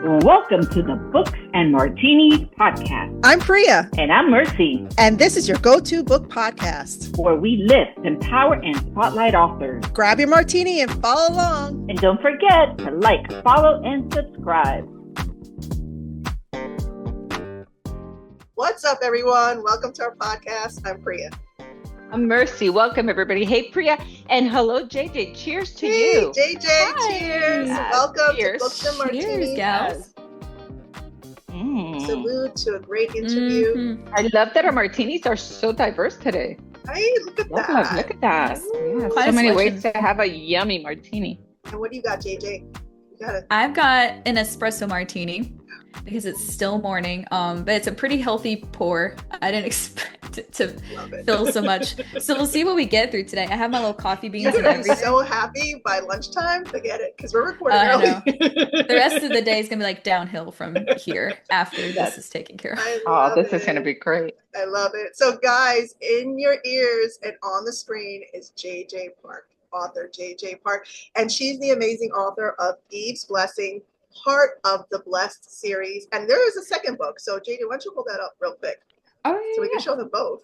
Welcome to the Books and Martinis podcast. I'm Priya. And I'm Mercy. And this is your go-to book podcast, where we lift, empower, and spotlight authors. Grab your martini and follow along. And don't forget to like, follow, and subscribe. What's up, everyone? Welcome to our podcast. I'm Priya. I'm Mercy. Welcome, everybody. Hey, Priya. And hello, JJ. Cheers to you. JJ, Hi. cheers. Yes, Welcome cheers. to Books and Martinis. Cheers, gals. Salute to a great interview. Mm-hmm. I love that our martinis are so diverse today. Hey, look at Look that. at that. Yeah, Quite so a many selection. ways to have a yummy martini. And what do you got, JJ? You got it. I've got an espresso martini because it's still morning, but it's a pretty healthy pour. I didn't expect it to fill so much. So we'll see what we get through today. I have my little coffee beans You're and going to be everything. so happy by lunchtime. Forget it, because we're recording I early. know. The rest of the day is going to be like downhill from here after this is taken care of. Oh, this is going to be great. I love it. So, guys, in your ears and on the screen is JJ Park, author JJ Park. And she's the amazing author of Eve's Blessing, part of the Blessed series. And there is a second book. So, JJ, why don't you hold that up real quick Oh, yeah. so we can show them both?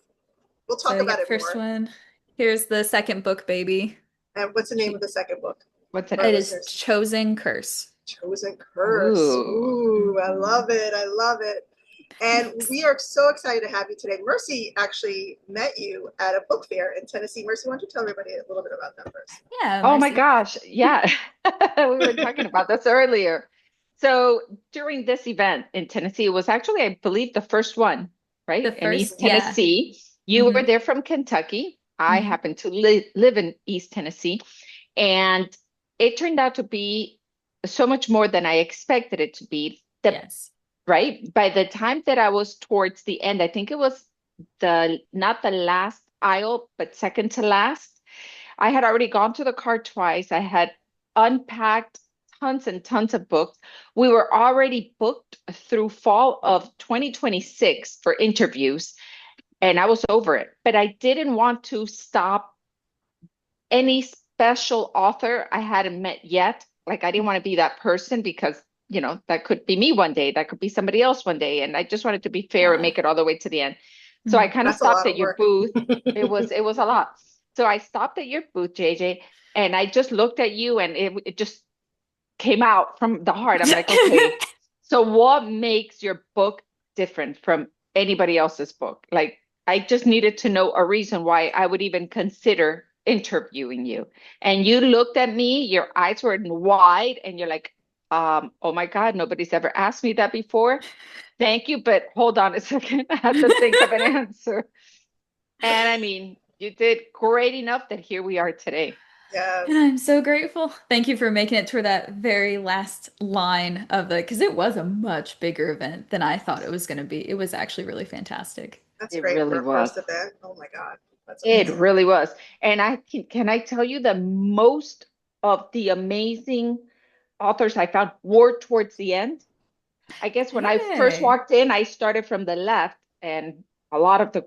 We'll talk So about it first more. one. Here's the second book, baby. And what's the name of the second book? What's it? Right. It is listeners. Chosen Curse. Chosen Curse. Ooh, I love it. I love it. And we are so excited to have you today. Mercy actually met you at a book fair in Tennessee. Mercy, why don't you tell everybody a little bit about that first? Yeah. Oh my Mercy. gosh. Yeah. We were talking about this earlier. So during this event in Tennessee, it was actually, I believe, the first one, right? The In East first, yeah. Tennessee. You were Mhm. there from Kentucky. I Mhm. happen to live in East Tennessee. And it turned out to be so much more than I expected it to be. Yes. Right? By the time that I was towards the end, I think it was not the last aisle, but second to last. I had already gone to the car twice. I had unpacked tons and tons of books. We were already booked through fall of 2026 for interviews, and I was over it. But I didn't want to stop any special author I hadn't met yet. Like, I didn't want to be that person because, you know, that could be me one day. That could be somebody else one day. And I just wanted to be fair and make it all the way to the end. So I kind of That's a lot stopped of at your work. booth. It was a lot. So I stopped at your booth, JJ, and I just looked at you, and it just came out from the heart. I'm like, okay, so what makes your book different from anybody else's book? Like, I just needed to know a reason why I would even consider interviewing you. And you looked at me, your eyes were wide, and you're like, oh my God, nobody's ever asked me that before. Thank you, but hold on a second. I have to think of an answer. And I mean, you did great enough that here we are today. Yeah. And I'm so grateful. Thank you for making it to that very last line of because it was a much bigger event than I thought it was going to be. It was actually really fantastic. That's It great really for a first was. event. Oh my God. That's It amazing. really was. And can I tell you, the most of the amazing authors I found were towards the end. I guess when I first Hey. walked in, I started from the left, and a lot of the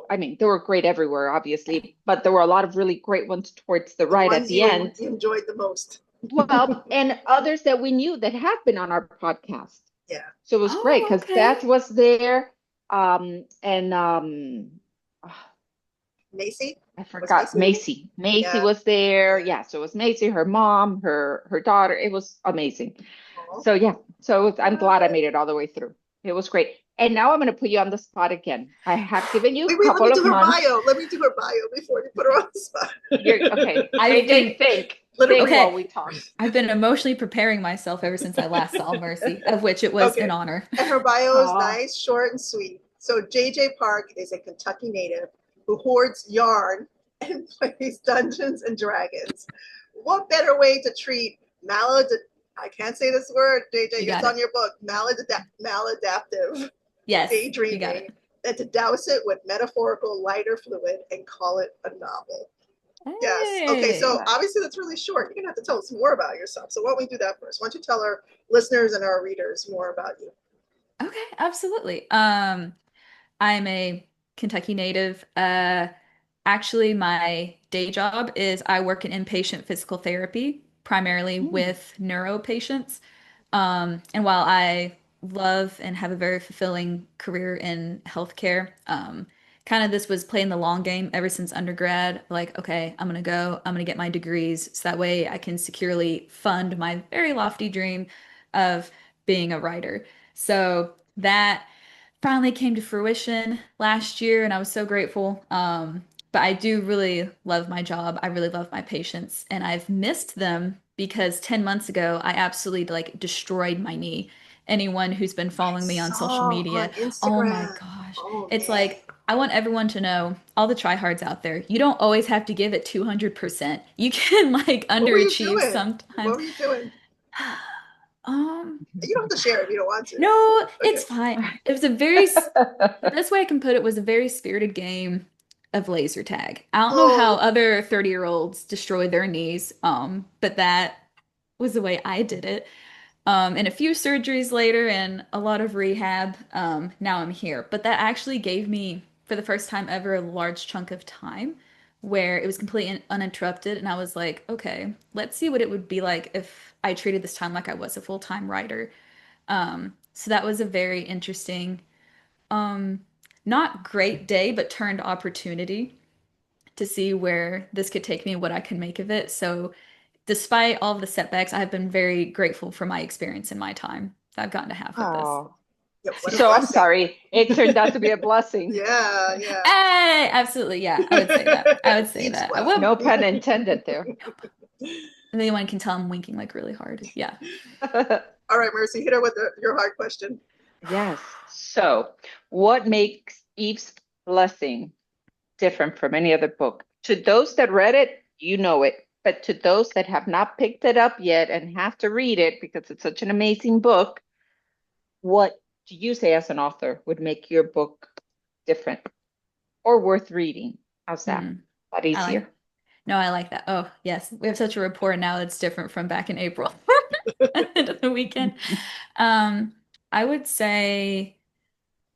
I mean, they were great everywhere, obviously, but there were a lot of really great ones towards the right at ones the you end. enjoyed the most. Well, and others that we knew that have been on our podcast. Yeah. So it was Oh, great because okay. Beth was there. And Macy? I forgot Macy. Macy Yeah. was there. Yeah, so it was Macy, her mom, her daughter. It was amazing. Aw. So yeah, I'm glad I made it all the way through. It was great. And now I'm going to put you on the spot again. I have given you a Wait, let couple me of do her months. bio. Let me do her bio before you put her on the spot. Okay, I've been- AJ, think Literally. while we talk. I've been emotionally preparing myself ever since I last saw Mercy, of which it was Okay. an honor. And her bio is Aw. nice, short, and sweet. So JJ Park is a Kentucky native who hoards yarn and plays Dungeons and Dragons. What better way to treat I can't say this word, JJ, You got it's it. on your book, maladaptive Yes, you got daydreaming, it. than to douse it with metaphorical lighter fluid and call it a novel. Yes. Okay, so Hey. obviously that's really short. You're going to have to tell us more about yourself. So why don't we do that first? Why don't you tell our listeners and our readers more about you? Okay, absolutely. I'm a Kentucky native. Actually, my day job is I work in inpatient physical therapy, primarily with neuro patients. And while I love and have a very fulfilling career in healthcare, kind of this was playing the long game ever since undergrad. Like, okay, I'm gonna get my degrees so that way I can securely fund my very lofty dream of being a writer. So that finally came to fruition last year, and I was so grateful. But I do really love my job. I really love my patients, and I've missed them because 10 months ago, I absolutely like destroyed my knee. Anyone who's been I following me on social saw on media, oh my Instagram. gosh. Oh It's man. like, I want everyone to know, all the tryhards out there, you don't always have to give it 200%. You can like What were you underachieve doing? sometimes. What were you doing? Um, You don't have to share if you don't want to. no, it's Okay. fine. It was the best way I can put it was a very spirited game of laser tag. I don't know how Oh, other 30-year-olds destroy their knees, but that was the way I did it. And a few surgeries later and a lot of rehab, now I'm here. But that actually gave me, for the first time ever, a large chunk of time where it was completely uninterrupted. And I was like, okay, let's see what it would be like if I treated this time like I was a full-time writer. So that was a very interesting, um, not great day, but turned opportunity to see where this could take me, what I can make of it. So, despite all of the setbacks, I've been very grateful for my experience and my time that I've gotten to have with this. Oh, yeah, what a so I'm blessing. sorry. It turned out to be a blessing. Yeah, yeah. Hey, absolutely. Yeah, I would say that. I would say Eats that. I well. will. No pun intended there. Anyone can tell I'm winking like really hard. Yeah. All right, Mercy, hit her with your hard question. Yes. So, what makes Eve's Blessing different from any other book? To those that read it, you know it. But to those that have not picked it up yet and have to read it because it's such an amazing book, what do you say as an author would make your book different or worth reading? How's that? Mm, That I like. easier? No, I like that. Oh, yes. We have such a rapport now that's different from back in April. End of the weekend. Um, I would say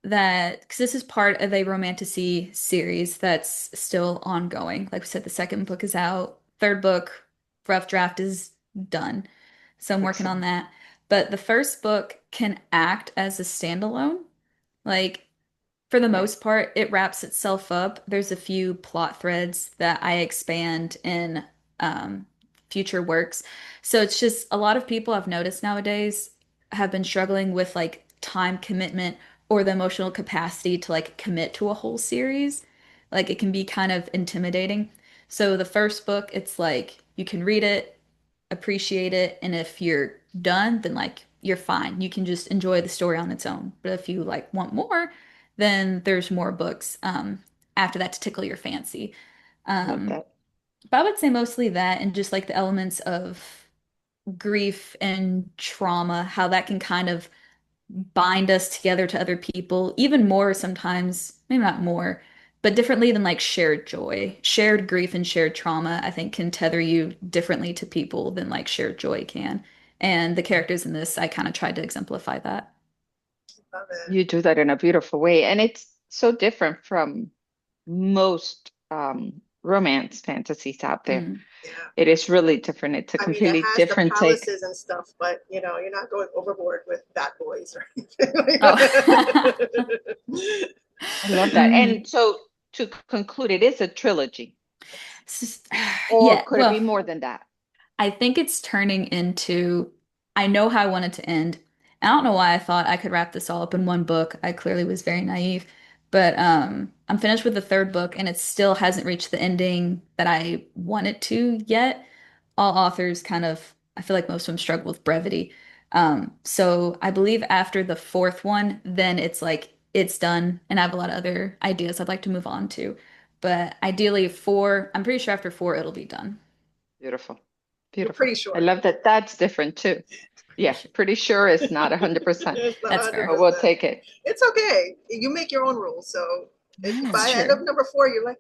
that because this is part of a romantasy series that's still ongoing. Like we said, the second book is out, third book, rough draft is done. So I'm working on Excellent. that. But the first book can act as a standalone. Like for the Okay. most part, it wraps itself up. There's a few plot threads that I expand in um, future works. So it's just a lot of people I've noticed nowadays have been struggling with like time commitment or the emotional capacity to like commit to a whole series. Like it can be kind of intimidating. So the first book, it's like you can read it, appreciate it, and if you're done, then like you're fine. You can just enjoy the story on its own. But if you like want more, then there's more books after that to tickle your fancy. I love Um, that. but I would say mostly that and just like the elements of grief and trauma, how that can kind of bind us together to other people, even more sometimes, maybe not more, but differently than like shared joy. Shared grief and shared trauma, I think, can tether you differently to people than like shared joy can. And the characters in this, I kind of tried to exemplify that. Love it. You do that in a beautiful way. And it's so different from most romance fantasies out there. Mm. Yeah. It is really different. It's a I mean, it completely has the different take. palaces and stuff, but you're not going overboard with bad boys or anything. Oh. I love that. Mm. And so to conclude, it is a trilogy, or Yeah, could it be well, more than that? I think it's turning into, I know how I want it to end. I don't know why I thought I could wrap this all up in one book. I clearly was very naive. But I'm finished with the third book and it still hasn't reached the ending that I want it to yet. All authors kind of, I feel like most of them struggle with brevity. So I believe after the fourth one, then it's like it's done and I have a lot of other ideas I'd like to move on to. But ideally four, I'm pretty sure after four it'll be done. Beautiful. You're Beautiful. pretty I sure. love that. That's different too. Pretty Yeah, sure. pretty sure it's not 100%, It's not That's but fair. we'll 100%. take it. It's okay. You make your own rules. So if That's by Mm. end of true. number four, you're like,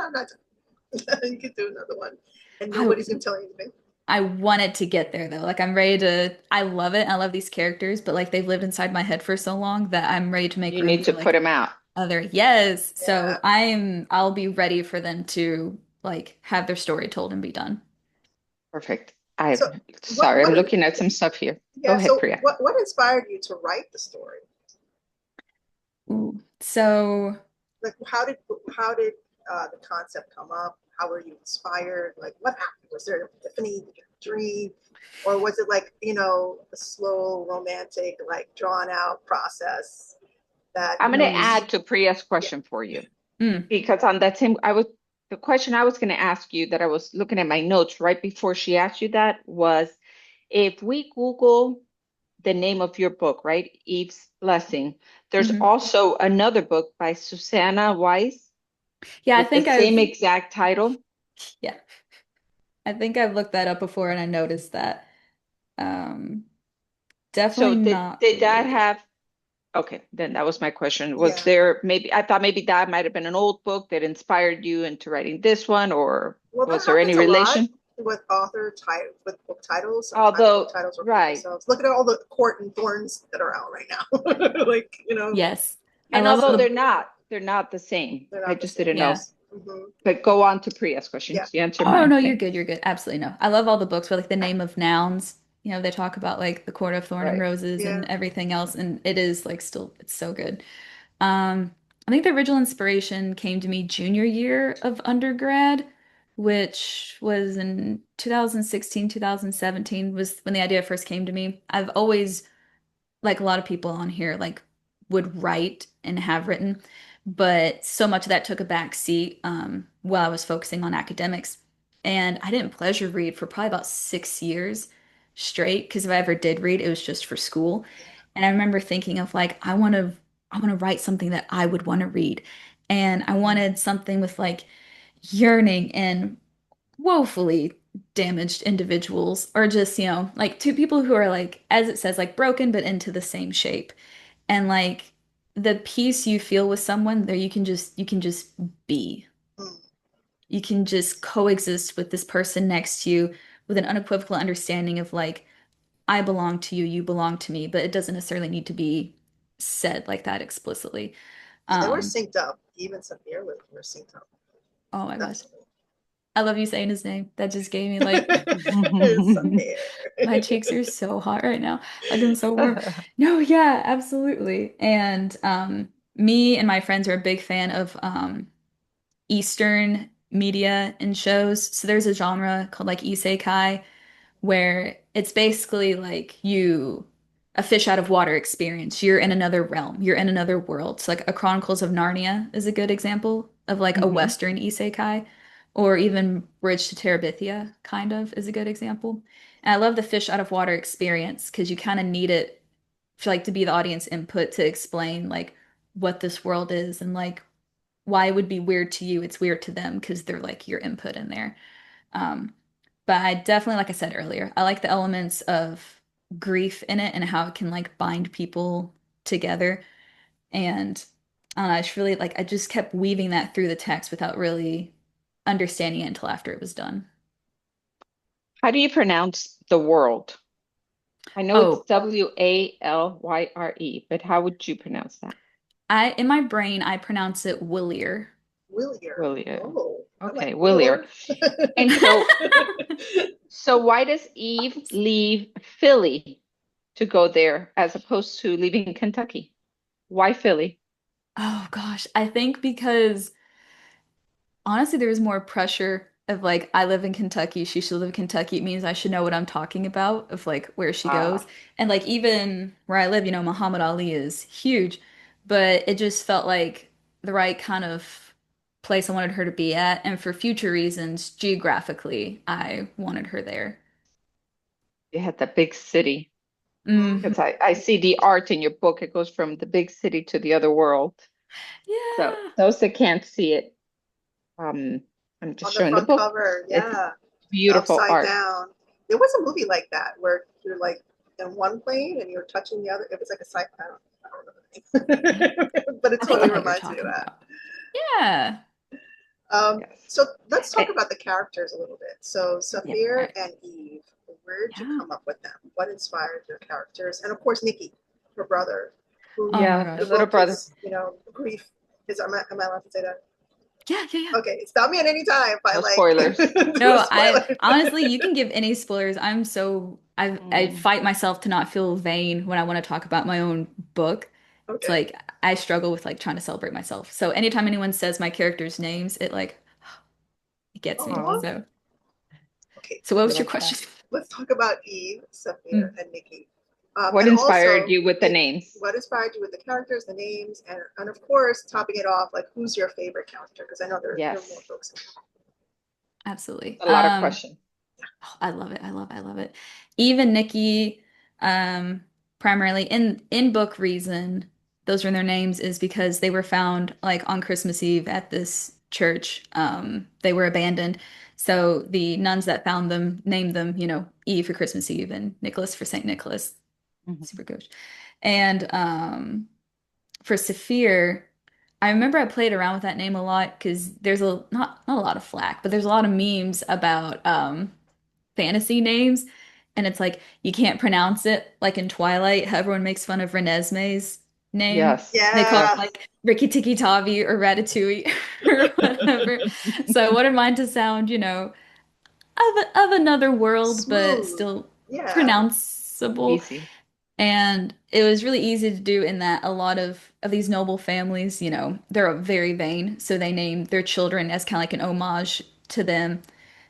I'm not done. You can do another one. And I nobody's going to tell you anything. I wanted to get there though. Like I'm ready to I love it. I love these characters, but like they've lived inside my head for so long that I'm ready to make You room need for to put like them out. other yes. Yeah. So I'll be ready for them to like have their story told and be done. Perfect. I'm So sorry, I'm what looking at some stuff here. Go yeah, ahead, so Priya. what inspired you to write the story? Ooh. So Like how did the concept come up? How were you inspired? Like what happened? Was there an epiphany? Did you have a dream? Or was it like, a slow, romantic, like drawn out process that, I'm going to mm, add to Priya's yeah. question for you mm, because on that same, the question I was going to ask you that I was looking at my notes right before she asked you that was if we Google the name of your book, right? Eve's Blessing, there's mhm. also another book by Susanna Weiss Yeah, I with the think same exact title. yeah, I think I've looked that up before and I noticed that. Um, So definitely not did that related. have okay, then that was my question. Was Yeah. there maybe I thought maybe that might have been an old book that inspired you into writing this one, or Well, that was there any happens a lot relation? with with book titles. Sometimes book Although, titles repeat right. themselves. Look at all the court and thorns that are out right now. Like, Yes. I And love although the they're not the same. they're I not the just same. didn't know. yeah. Yes. Hmm. But go on to Priya's question. Yeah. She answered Oh mine. no, you're Thanks. good. You're good. Absolutely no. I love all the books where like the name of nouns, they talk about like the court of thorn and Right. roses and Yeah. everything else, and it is like still it's so good. I think the original inspiration came to me junior year of undergrad, which was in 2016, 2017 was when the idea first came to me. I've always, like a lot of people on here, like would write and have written, but so much of that took a back seat while I was focusing on academics. And I didn't pleasure read for probably about 6 years straight, because if I ever did read, it was just for school. And I remember thinking of like, I want to write something that I would want to read. And I wanted something with like yearning and woefully damaged individuals, or just, like two people who are like, as it says, like broken but into the same shape. And like the peace you feel with someone there, you can just be. Mm. You can just coexist with this person next to you with an unequivocal understanding of like, I belong to you, you belong to me, but it doesn't necessarily need to be said like that explicitly. And they were Um, synced up. Even Safir were synced up. oh my gosh. Definitely. I love you saying his name. That just gave me like Safir. my cheeks are so hot right now. Like I'm so warm. No, yeah, absolutely. And me and my friends are a big fan of Eastern media and shows. So there's a genre called like isekai where it's basically like a fish out of water experience. You're in another realm. You're in another world. So like a Chronicles of Narnia is a good example of like a Mhm. Western isekai, or even Bridge to Terabithia kind of is a good example. And I love the fish out of water experience because you kind of need it for like to be the audience input to explain like what this world is and like why it would be weird to you. It's weird to them because they're like your input in there. Um, but I definitely, like I said earlier, I like the elements of grief in it and how it can like bind people together. And I don't know, I just really like, I just kept weaving that through the text without really understanding it until after it was done. How do you pronounce the world? I know it's Oh, Walyre, but how would you pronounce that? in my brain, I pronounce it Willier. Willier. Willier. Oh, I like Okay, Will. Willier. And so why does Eve leave Philly to go there as opposed to leaving Kentucky? Why Philly? Oh gosh, I think because honestly, there was more pressure of like, I live in Kentucky, she should live in Kentucky. It means I should know what I'm talking about of like where she goes. Ah, And like even where I live, Muhammad Ali is huge, but it just felt like the right kind of place I wanted her to be at. And for future reasons, geographically, I wanted her there. you had the big city. Hmm. Because I see the art in your book. It goes from the big city to the other world. So Yeah. those that can't see it, um, I'm On just the showing the front book. cover, It's yeah. The beautiful upside art. down. There was a movie like that where you're like in one plane and you're touching the other. It was like a sci I don't know I, the name. But it I think I totally know what you're reminds me of talking that. about. Yeah. Yes. So let's talk Eh, about the characters a little bit. So Yeah. Safir Right. and Eve, where did you Yeah. come up with them? What inspired your characters? And of course, Nicky, her brother, who Oh my yeah, the the gosh. little book brother. is, grief is. Am I allowed to say that? Yeah. Okay, stop me at any time if I No like spoilers. do a No, I spoiler. honestly, you can give any spoilers. I Mm. fight myself to not feel vain when I want to talk about my own book. It's Okay. like I struggle with like trying to celebrate myself. So anytime anyone says my characters' names, it like it gets me. Oh, Oh, okay. So what I was your love that. question? Let's talk about Eve, Safir, Mm. and Nicky. What And inspired also, you with the names? what inspired you with the characters, the names, and of course, topping it off, like who's your favorite character? Because I know there are more Yes, folks. Absolutely. a lot of questions. Oh, I love it. I love it. Even Nicky, um, primarily in book reason, those are their names is because they were found like on Christmas Eve at this church. They were abandoned. So the nuns that found them named them, Eve for Christmas Eve and Nicholas for Saint Nicholas. Mhm. Super good. And for Safir, I remember I played around with that name a lot because there's a not a lot of flack, but there's a lot of memes about fantasy names, and it's like you can't pronounce it like in Twilight, how everyone makes fun of Renesmee's name. Yes, They call it Yeah, yes. like Rikki Tikki Tavi or Ratatouille or whatever. So I wanted mine to sound, of another world, but smooth. still Yeah. pronounceable. Easy. And it was really easy to do in that a lot of these noble families, they're very vain, so they name their children as kind of like an homage to them.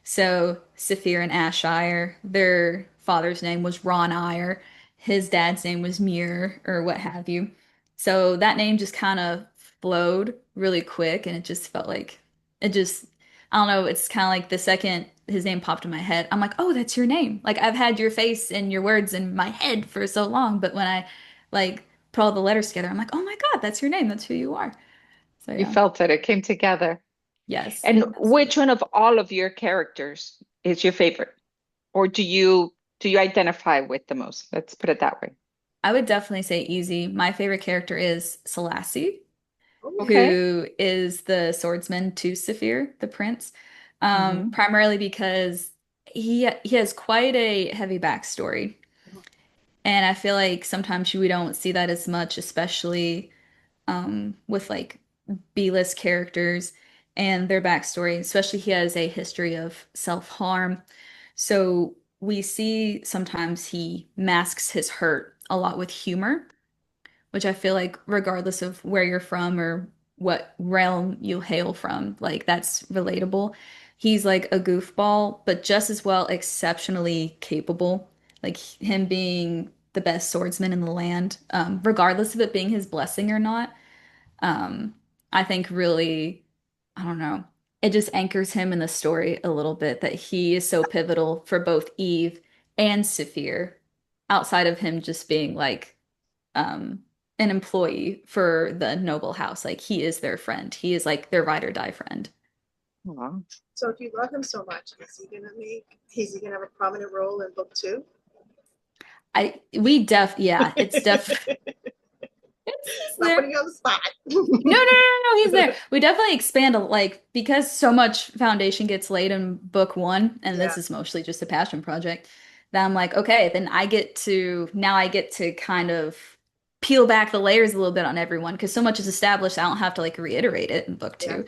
So Safir and Ashire, their father's name was Ron Ire, his dad's name was Muir, or what have you. So that name just kind of flowed really quick, and it just felt like it just, I don't know, it's kind of like the second his name popped in my head, I'm like, oh, that's your name. Like I've had your face and your words in my head for so long, but when I like put all the letters together, I'm like, oh my God, that's your name. That's who you are. So You yeah. felt it. It came together. Yes, And absolutely. which one of all of your characters is your favorite? Or do you identify with the most? Let's put it that way. I would definitely say easy. My favorite character is Selassie, Oh, Okay. who is the swordsman to Safir, the prince. Hmm. Primarily because he has quite a heavy backstory. And I feel like sometimes we don't see that as much, especially with like B-list characters and their backstory, especially he has a history of self-harm. So we see sometimes he masks his hurt a lot with humor, which I feel like regardless of where you're from or what realm you hail from, like that's relatable. He's like a goofball, but just as well exceptionally capable. Like him being the best swordsman in the land, regardless of it being his blessing or not. Um, I think really, I don't know, it just anchors him in the story a little bit that he is so pivotal for both Eve and Safir, outside of him just being like an employee for the noble house. Like he is their friend. He is like their ride or die friend. Wow. so if you love him so much, is he gonna have a prominent role in book two? Yeah, it's he's Not there. putting you on the spot. No, he's there. We definitely expand like because so much foundation gets laid in book one, and Yeah, this is mostly just a passion project. That I'm like, okay, then I get to kind of peel back the layers a little bit on everyone because so much is established. I don't have to like reiterate it in book yeah. two.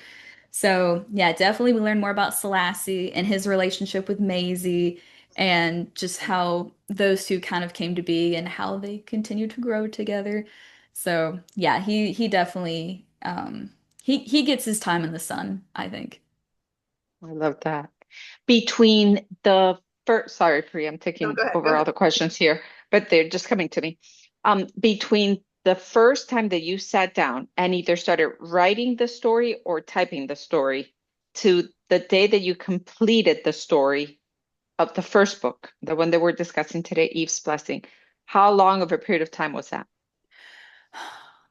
So yeah, definitely we learn more about Selassie and his relationship with Maisie and just how those two kind of came to be and how they continue to grow together. So yeah, he definitely he gets his time in the sun, I think. I love that. Between the first, sorry, Priya, I'm No, taking go ahead. Go over all ahead. the questions here, but they're just coming to me. Between the first time that you sat down and either started writing the story or typing the story to the day that you completed the story of the first book, the one that we're discussing today, Eve's Blessing, how long of a period of time was that?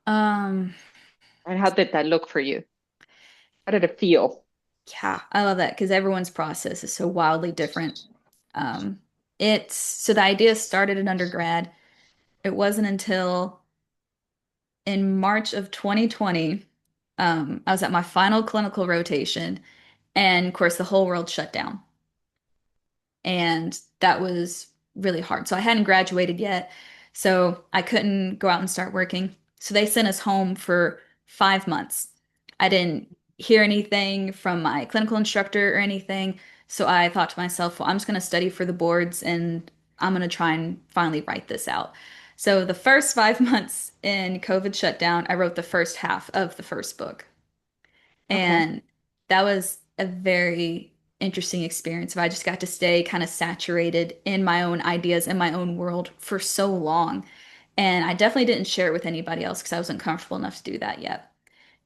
Um, And how did that look for you? How did it feel? yeah, I love that because everyone's process is so wildly different. Um, it's so the idea started in undergrad. It wasn't until in March of 2020, I was at my final clinical rotation, and of course, the whole world shut down. And that was really hard. So I hadn't graduated yet, so I couldn't go out and start working. So they sent us home for 5 months. I didn't hear anything from my clinical instructor or anything. So I thought to myself, well, I'm just going to study for the boards and I'm going to try and finally write this out. So the first 5 months in COVID shutdown, I wrote the first half of the first book. Okay. And that was a very interesting experience. I just got to stay kind of saturated in my own ideas and my own world for so long. And I definitely didn't share it with anybody else because I wasn't comfortable enough to do that yet.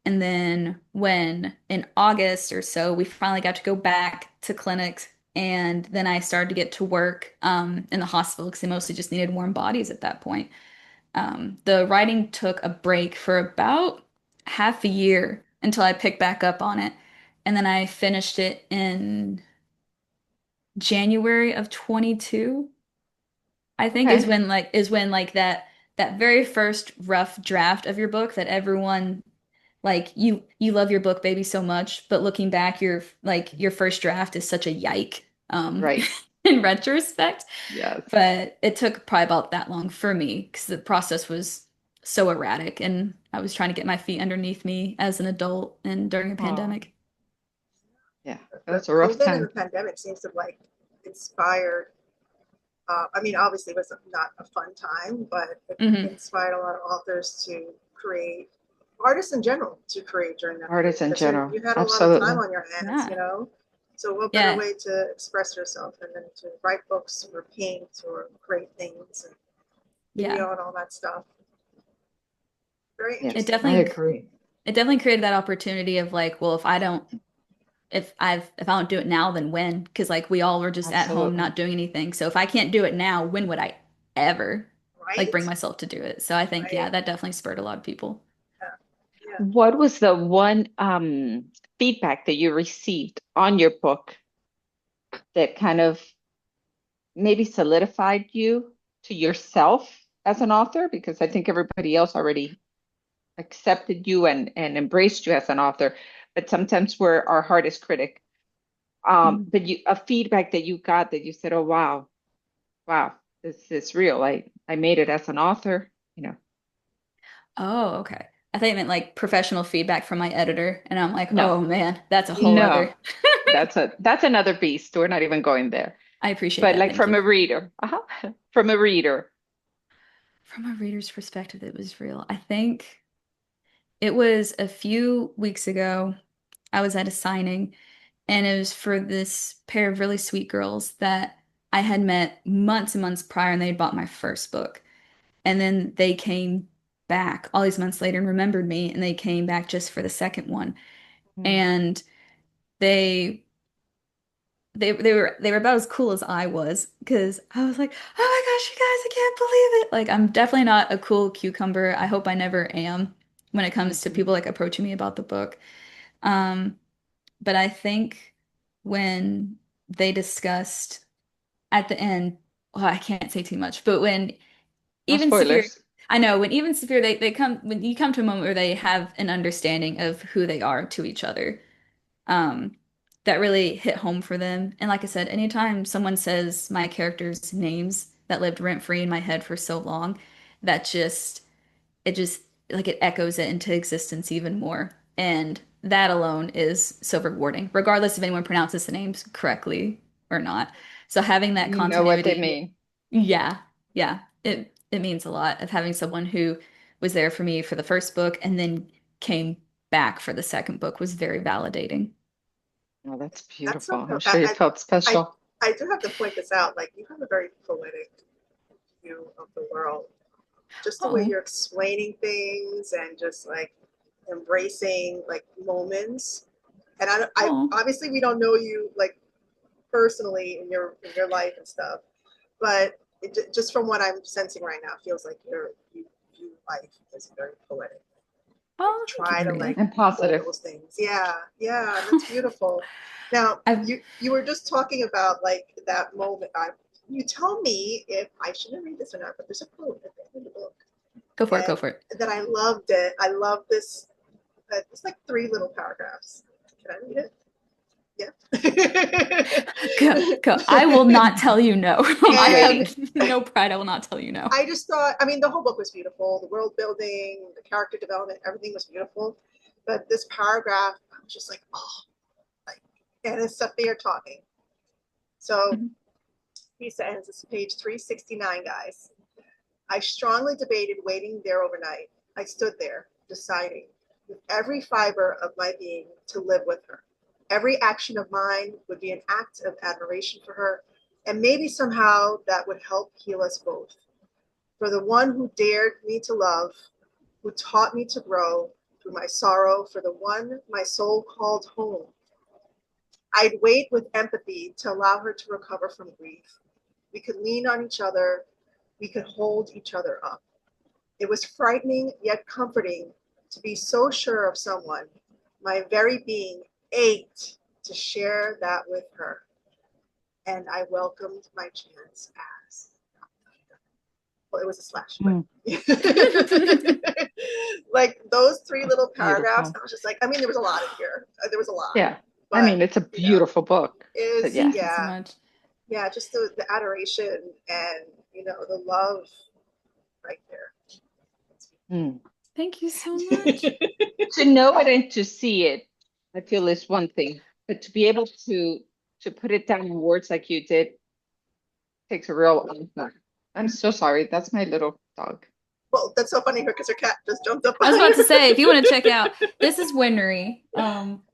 And then when in August or so, we finally got to go back to clinics. And then I started to get to work in the hospital because they mostly just needed warm bodies at that point. The writing took a break for about half a year until I picked back up on it. And then I finished it in January of 22, I think Okay. is when like that very first rough draft of your book that everyone like you love your book baby so much, but looking back your first draft is such a yike Right. in retrospect. Yes. But it took probably about that long for me because the process was so erratic and I was trying to get my feet underneath me as an adult and during a Oh, pandemic. yeah. It The was a rough COVID and the time. pandemic seems to like inspired. I mean, obviously, it was not a fun time, but it Hmm. inspired a lot of authors to create, artists in general, to create during that period Artists in because general. you had a lot of time Absolutely. on your hands, Yeah. So, what better Yeah. way to express yourself and then to write books or paint or create things and Yeah. video and all that stuff? Very Yes, It interesting. I definitely agree. it definitely created that opportunity of like, well, if I don't do it now, then when? Because like we all were just at home Absolutely. not doing anything. So if I can't do it now, when would I ever like bring Right? myself to do it? So I think yeah, Right? that definitely spurred a lot of people. Yeah. Yeah. What was the one feedback that you received on your book that kind of maybe solidified you to yourself as an author? Because I think everybody else already accepted you and embraced you as an author, but sometimes we're our hardest critic. Mhm. But a feedback that you got that you said, "Oh wow, wow, this is real. I made it as an author." You know, Oh, okay. I thought you meant like professional feedback from my editor, and I'm like, no, oh man, that's a whole no, other. that's another beast. We're not even going there. I appreciate But that. like Thank from you. a reader, from a reader. From a reader's perspective, it was real. I think it was a few weeks ago. I was at a signing, and it was for this pair of really sweet girls that I had met months and months prior, and they bought my first book. And then they came back all these months later and remembered me, and they came back just for the second one. Mm. And they they were about as cool as I was because I was like, oh my gosh, you guys, I can't believe it. Like I'm definitely not a cool cucumber. I hope I never am when it comes to Mhm. people like approaching me about the book. Um, but I think when they discussed at the end, well, I can't say too much, but when No even Safir, spoilers. I know when even Safir, they come when you come to a moment where they have an understanding of who they are to each other, um, that really hit home for them. And like I said, anytime someone says my characters' names that lived rent-free in my head for so long, that just like it echoes it into existence even more. And that alone is so rewarding, regardless if anyone pronounces the names correctly or not. So having that You know what they continuity, mean. yeah, yeah, it means a lot of having someone who was there for me for the first book and then came back for the second book was very validating. Oh, that's That's beautiful. I'm something sure you felt I special. I do have to point this out. Like you have a very poetic view of the world. Just the way Oh, you're explaining things and just like embracing like moments. And I oh. obviously we don't know you like personally in your life and stuff, but just from what I'm sensing right now, it feels like you view life as very poetic. And you Oh, thank you try for to like reading. And hold positive. those things. Yeah, yeah, that's beautiful. Now I've you were just talking about like that moment. You tell me if I shouldn't read this or not, but there's a quote at the end of the book, Go for it, go and for it. that I loved it. I love this. It's like three little paragraphs. Can I read it? Go, Yeah. go. I will not tell you no. I He's And have waiting. no pride. I will not tell you no. I just thought, I mean, the whole book was beautiful. The world building, the character development, everything was beautiful. But this paragraph, I was just like, oh, like, and it's Safir talking. So he says, this is page 369, guys. I strongly debated waiting there overnight. I stood there, deciding with every fiber of my being to live with her. Every action of mine would be an act of admiration for her, and maybe somehow that would help heal us both. For the one who dared me to love, who taught me to grow through my sorrow, for the one my soul called home. I'd wait with empathy to allow her to recover from grief. We could lean on each other. We could hold each other up. It was frightening yet comforting to be so sure of someone. My very being ached to share that with her. And I welcomed my chance as. Well, it was a slash. Like those three little paragraphs, Beautiful. I was just like, I mean, there was a lot in here. There was a lot. Yeah. But, I mean, it's a beautiful book. Is, Yeah. Thank you so much. Yeah, just the adoration and, the love right there. Thank you so much. To know it and to see it, I feel is one thing, but to be able to put it down in words like you did takes a real honor. I'm so sorry. That's my little dog. Well, that's so funny because her cat just jumped up. I was about to say, if you want to check out, this is Winry.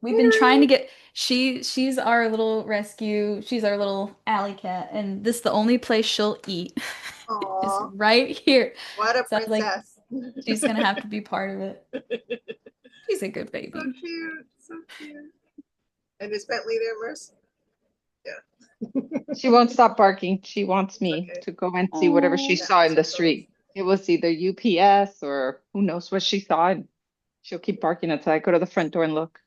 We've been trying to get she's our little rescue. She's our little alley cat, and this is the only place she'll eat. It's Aww, right here. what a So I was like, princess. she's gonna have to be part of it. She's a good baby. So cute, so cute. And is Bentley there, Merce? Yeah. She won't stop barking. She wants me Okay. to go and see whatever she saw in the street. It was either UPS or who knows what she saw. And she'll keep barking until I go to the front door and look.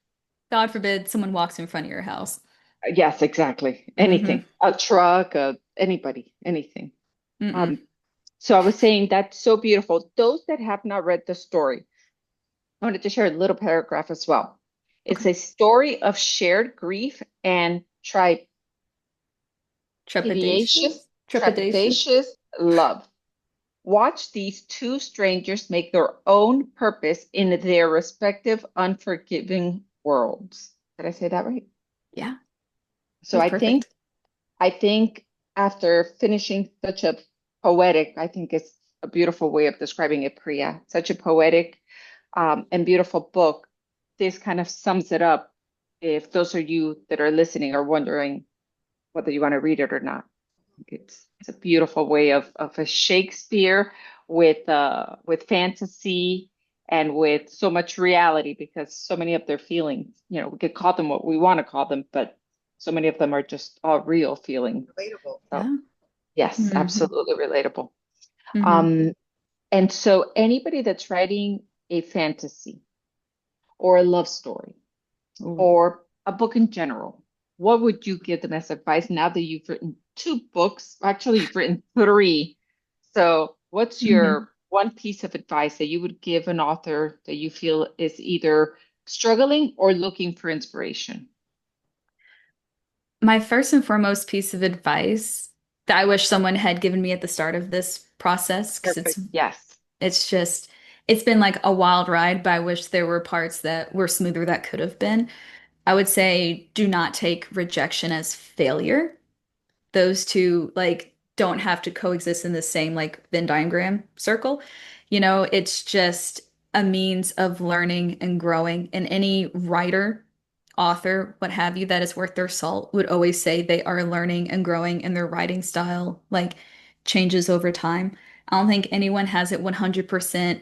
God forbid someone walks in front of your house. Yes, exactly. Anything. A truck, anybody, anything. So I was saying that's so beautiful. Those that have not read the story, I wanted to share a little paragraph as well. It's a story of shared grief and trepidatious love. Watch these two strangers make their own purpose in their respective unforgiving worlds. Did I say that right? Yeah. So I think after finishing such a poetic, I think it's a beautiful way of describing it, Priya, such a poetic and beautiful book, this kind of sums it up if those of you that are listening are wondering whether you want to read it or not. It's a beautiful way of a Shakespeare with fantasy and with so much reality, because so many of their feelings, we could call them what we want to call them, but so many of them are just all real feelings. Relatable. So, yes, absolutely relatable. And so anybody that's writing a fantasy or a love story or a book in general, what would you give them as advice now that you've written 2 books? Actually, you've written 3. So what's your one piece of advice that you would give an author that you feel is either struggling or looking for inspiration? My first and foremost piece of advice that I wish someone had given me at the start of this process, because it's been like a wild ride, but I wish there were parts that were smoother that could have been. I would say do not take rejection as failure. Those two don't have to coexist in the same Venn diagram circle. It's just a means of learning and growing. And any writer, author, what have you, that is worth their salt would always say they are learning and growing, and their writing style changes over time. I don't think anyone has it 100%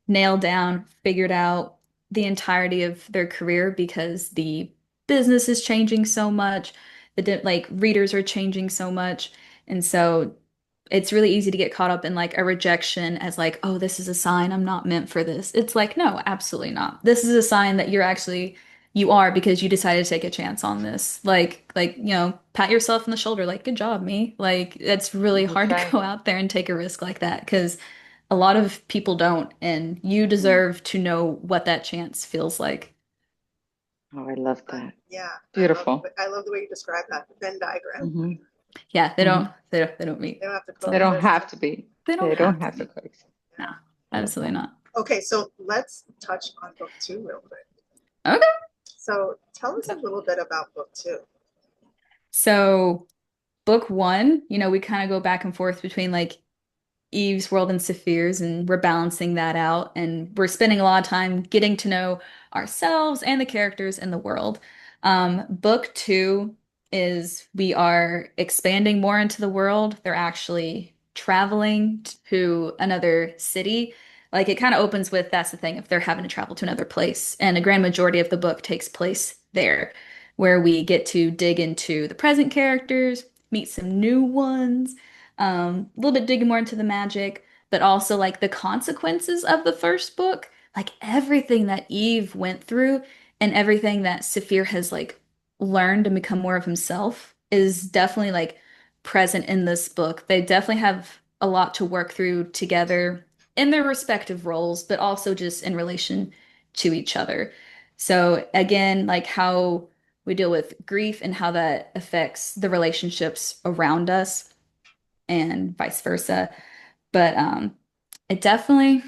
nailed down, figured out the entirety of their career, because the business is changing so much, the readers are changing so much, and so it's really easy to get caught up in a rejection as oh, this is a sign I'm not meant for this. It's no, absolutely not. This is a sign that you are, because you decided to take a chance on this. Pat yourself on the shoulder, good job, me. It's really hard to go out there and take a risk like that, because a lot of people don't, and you deserve to know what that chance feels like. Oh, I love that. Yeah. Beautiful. I love the way you describe that, the Venn diagram. Yeah, they don't meet. They don't have to They don't have to be. They don't have to coexist. No, absolutely not. Okay, so let's touch on book 2 real quick. Okay. So tell us a little bit about book two. So book one, we kind of go back and forth between like Eve's world and Safir's, and we're balancing that out. And we're spending a lot of time getting to know ourselves and the characters in the world. Book two is we are expanding more into the world. They're actually traveling to another city. Like it kind of opens with that's the thing, if they're having to travel to another place. And a grand majority of the book takes place there, where we get to dig into the present characters, meet some new ones, a little bit digging more into the magic, but also like the consequences of the first book, like everything that Eve went through and everything that Safir has like learned and become more of himself is definitely like present in this book. They definitely have a lot to work through together in their respective roles, but also just in relation to each other. So again, like how we deal with grief and how that affects the relationships around us and vice versa. But it definitely,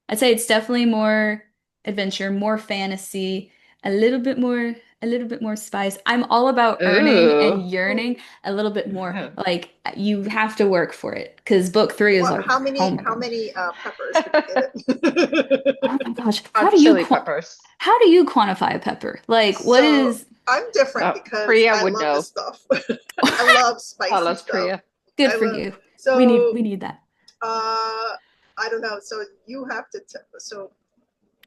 I'd say it's definitely more adventure, more fantasy, a little bit more spice. I'm all about earning Ooh. and yearning a little bit more. Like you have to work for it because book three is What, like, how oh many my gosh. peppers could you give it? Oh my gosh. Chili peppers. How do you quantify a pepper? Like what So is I'm different because Priya I would love this know. stuff. I love Tell spicy us, stuff. Priya. good I for love you? so We need that. I don't know. So you have to so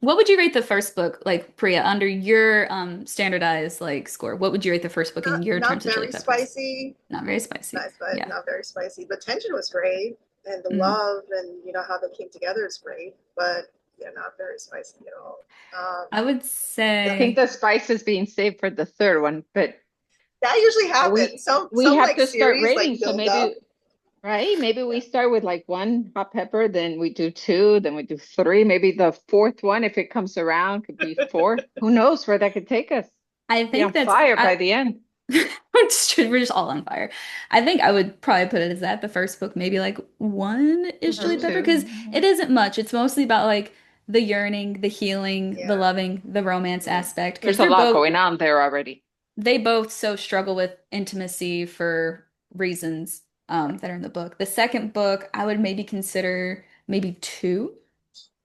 What would you rate the first book, like Priya, under your standardized like score? What would you rate the first book in your not terms of chili very peppers? spicy, Not very spicy. Yeah. not very spicy. But tension was great, and the Mm. love and how they came together is great. But yeah, not very spicy at all. I would I think say, the spice is being saved for the third one, but That usually happens. we Some we have like to start series rating. like So build up. maybe, right? Maybe Yeah. we start with like one hot pepper, then we do two, then we do three. Maybe the fourth one, if it comes around, could be four. Who knows where that could take us? I Be on think fire by the end. we're just all on fire. I think I would probably put it as that the first book, maybe like one-ish Or chili pepper, two. because it isn't much. It's mostly about like the yearning, the healing, the Yeah. loving, the romance aspect, because There's a lot going on there already. they both so struggle with intimacy for reasons that are in the book. The second book, I would maybe consider maybe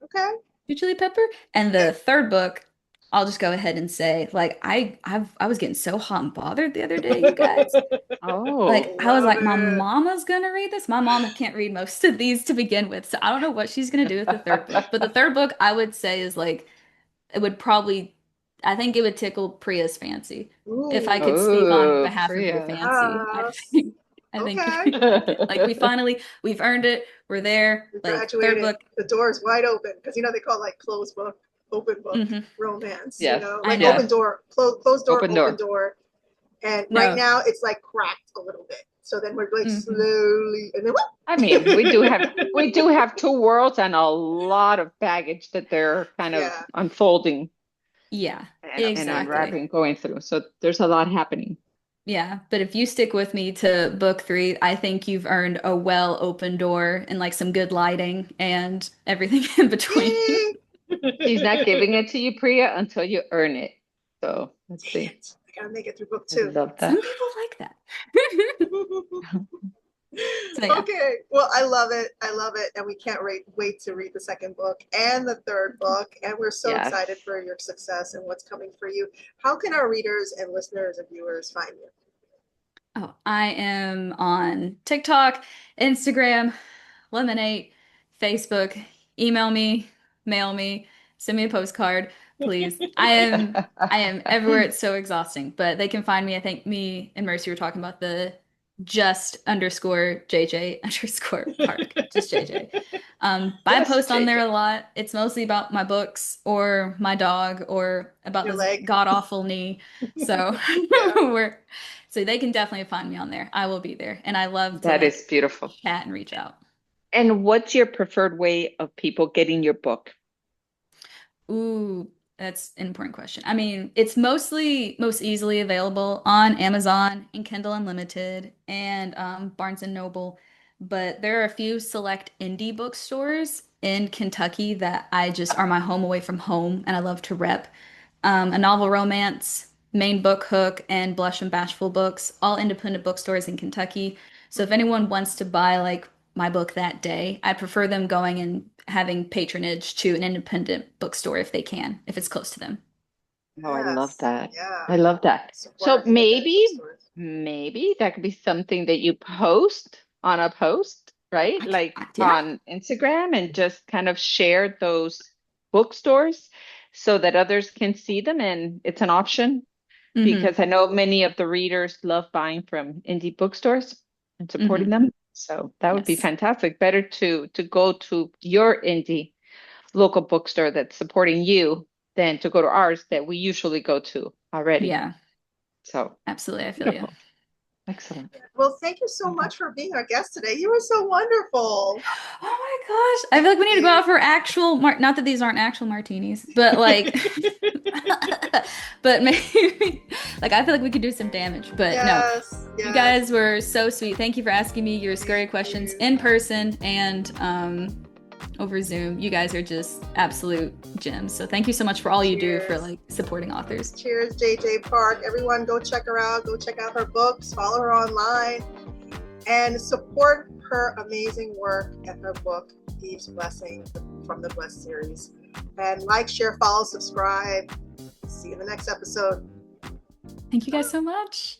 Okay. two chili pepper, and the third book, I'll just go ahead and say, like I was getting so hot and bothered the other day, you guys. Oh, Like I was Love like, my it. mama's gonna read this. My mom can't read most of these to begin with, so I don't know what she's gonna do with the third book. But the third book, I would say, is like it would probably, I think it would tickle Priya's fancy. If I Ooh. could speak on oh, behalf of your Priya. fancy, Yes. I think Okay. you'd like it. Like we've earned it. We're there. We Like third graduated. book. The door's wide open because they call it like closed book, open book Hmm. romance. Yes, I Like know. open yes. door, closed door, Open open door. door. And right No. now it's like cracked a little bit. So then we're like Hmm. slowly, and then I mean, we do have two worlds and a lot of baggage that they're kind of yeah. unfolding Yeah, and exactly. unwrapping, going through. So there's a lot happening. Yeah, but if you stick with me to book three, I think you've earned a well open door and like some good lighting and everything in between. Yay! She's not giving it to you, Priya, until you earn it. So let's Dang see. it! I gotta make it through book I two. love that. Some people like that. So yeah. Okay, well, I love it. I love it, and we can't wait to read the second book and the third book. And we're so Yes. excited for your success and what's coming for you. How can our readers and listeners and viewers find you? Oh, I am on TikTok, Instagram, Lemonade, Facebook. Email me, mail me, send me a postcard, please. I am everywhere. It's so exhausting, but they can find me. I think me and Mercy were talking about the just underscore JJ underscore park, just JJ. But I Just post on there a JJ. lot. It's mostly about my books or my dog or about Your this leg. god awful knee. So Yeah. we're so they can definitely find me on there. I will be there. And I love to That like is beautiful. chat and reach out. And what's your preferred way of people getting your book? Ooh, that's an important question. I mean, it's most easily available on Amazon and Kindle Unlimited and Barnes and Noble, but there are a few select indie bookstores in Kentucky that I just are my home away from home and I love to rep. a novel romance, Main Book Hook, and Blush and Bashful books, all independent bookstores in Kentucky. So if anyone wants to buy like my book that day, I prefer them going and having patronage to an independent bookstore if they can, if it's close to them. Oh, I love Yes. that. Yeah. I love that. Support So our independent maybe, bookstores. maybe that could be something that you post on a post, right? Like Yeah. on Instagram and just kind of share those bookstores so that others can see them and it's an option Hmm. because I know many of the readers love buying from indie bookstores and supporting Hmm. them. So that would be Yes. fantastic. Better to go to your indie local bookstore that's supporting you than to go to ours that we usually go to already. Yeah, So absolutely. I feel you. beautiful. Excellent. Well, thank you so much for being our guest today. You were so wonderful. Oh my gosh. I feel like we need to go out for actual not that these aren't actual martinis, but like but maybe like I feel like we could do some damage. But no. Yes, You yes. guys were so sweet. Thank you for asking me your scary Thank questions you. in person and over Zoom. You guys are just absolute gems. So thank you so much for all you do for Cheers. like supporting authors. Cheers, JJ Park. Everyone, go check her out. Go check out her books. Follow her online and support her amazing work and her book, Eve's Blessing from the Blessed series. And like, share, follow, subscribe. See you in the next episode. Thank you guys so much.